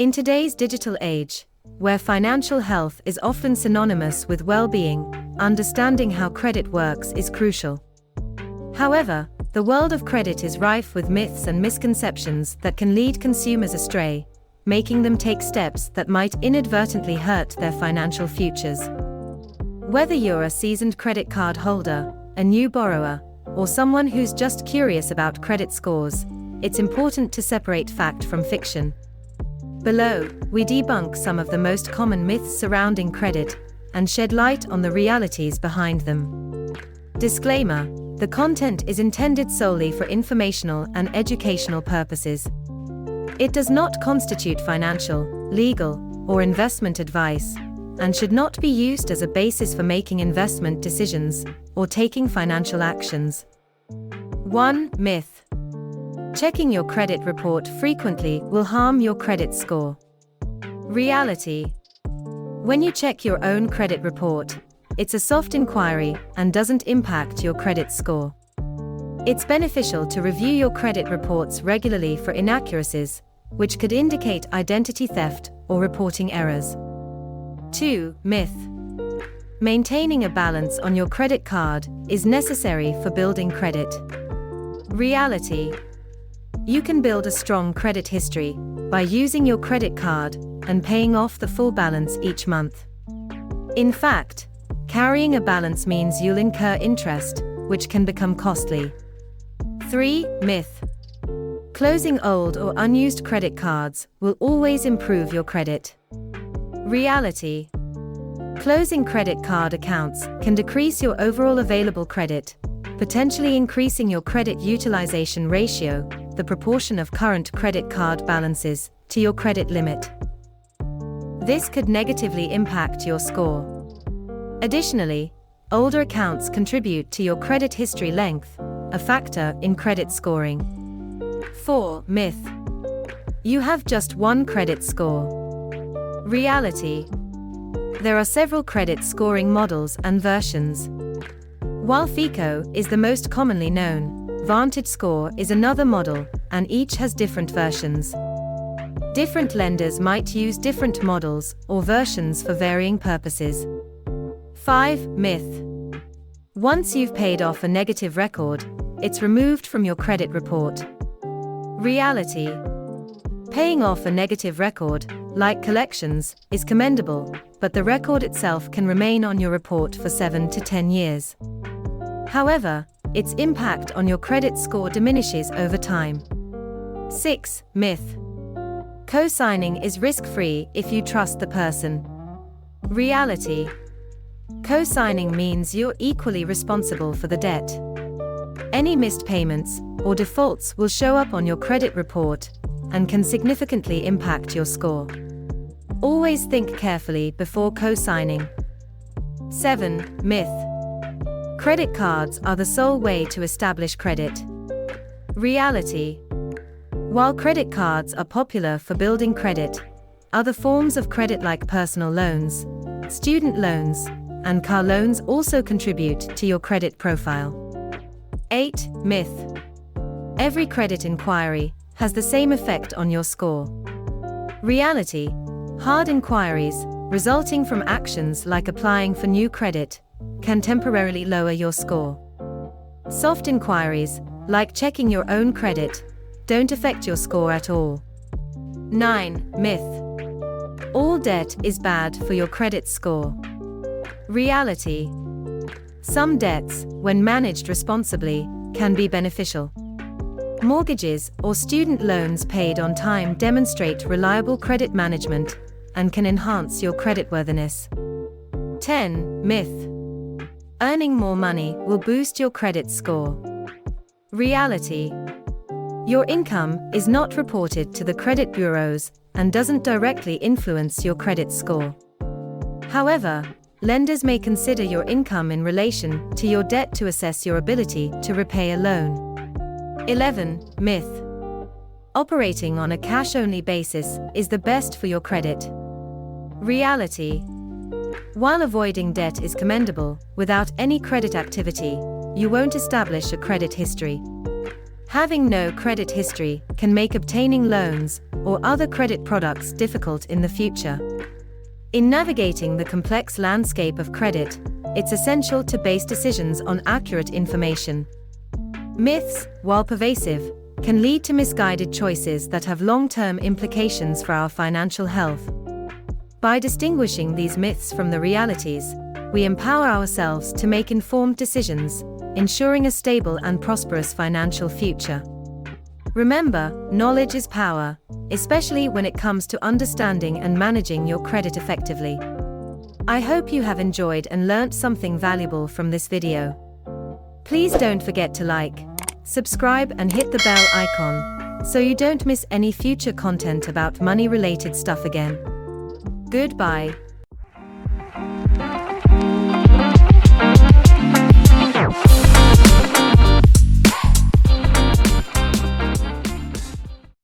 In today's digital age, where financial health is often synonymous with well-being, understanding how credit works is crucial. However, the world of credit is rife with myths and misconceptions that can lead consumers astray, making them take steps that might inadvertently hurt their financial futures. Whether you're a seasoned credit card holder, a new borrower, or someone who's just curious about credit scores, it's important to separate fact from fiction. Below, we debunk some of the most common myths surrounding credit and shed light on the realities behind them. Disclaimer: the content is intended solely for informational and educational purposes. It does not constitute financial, legal, or investment advice, and should not be used as a basis for making investment decisions or taking financial actions. 1. Myth: checking your credit report frequently will harm your credit score. Reality: when you check your own credit report, it's a soft inquiry and doesn't impact your credit score. It's beneficial to review your credit reports regularly for inaccuracies, which could indicate identity theft or reporting errors. 2. Myth: maintaining a balance on your credit card is necessary for building credit. Reality: you can build a strong credit history by using your credit card and paying off the full balance each month. In fact, carrying a balance means you'll incur interest, which can become costly. 3. Myth: closing old or unused credit cards will always improve your credit. Reality: closing credit card accounts can decrease your overall available credit, potentially increasing your credit utilization ratio, the proportion of current credit card balances to your credit limit. This could negatively impact your score. Additionally, older accounts contribute to your credit history length, a factor in credit scoring. 4. Myth: you have just one credit score. Reality: there are several credit scoring models and versions. While FICO is the most commonly known, VantageScore is another model, and each has different versions. Different lenders might use different models or versions for varying purposes. 5. Myth: once you've paid off a negative record, it's removed from your credit report. Reality: paying off a negative record, like collections, is commendable, but the record itself can remain on your report for 7 to 10 years. However, its impact on your credit score diminishes over time. 6. Myth: co-signing is risk-free if you trust the person. Reality: co-signing means you're equally responsible for the debt. Any missed payments or defaults will show up on your credit report and can significantly impact your score. Always think carefully before co-signing. 7. Myth: credit cards are the sole way to establish credit. Reality: while credit cards are popular for building credit, other forms of credit like personal loans, student loans, and car loans also contribute to your credit profile. 8. Myth: every credit inquiry has the same effect on your score. Reality: hard inquiries, resulting from actions like applying for new credit, can temporarily lower your score. Soft inquiries, like checking your own credit, don't affect your score at all. 9. Myth: all debt is bad for your credit score. Reality: some debts, when managed responsibly, can be beneficial. Mortgages or student loans paid on time demonstrate reliable credit management and can enhance your creditworthiness. 10. Myth: earning more money will boost your credit score. Reality: your income is not reported to the credit bureaus and doesn't directly influence your credit score. However, lenders may consider your income in relation to your debt to assess your ability to repay a loan. 11. Myth: operating on a cash-only basis is the best for your credit. Reality: while avoiding debt is commendable, without any credit activity, you won't establish a credit history. Having no credit history can make obtaining loans or other credit products difficult in the future. In navigating the complex landscape of credit, it's essential to base decisions on accurate information. Myths, while pervasive, can lead to misguided choices that have long-term implications for our financial health. By distinguishing these myths from the realities, we empower ourselves to make informed decisions, ensuring a stable and prosperous financial future. Remember, knowledge is power, especially when it comes to understanding and managing your credit effectively. I hope you have enjoyed and learnt something valuable from this video. Please don't forget to like, subscribe and hit the bell icon, so you don't miss any future content about money-related stuff again. Goodbye.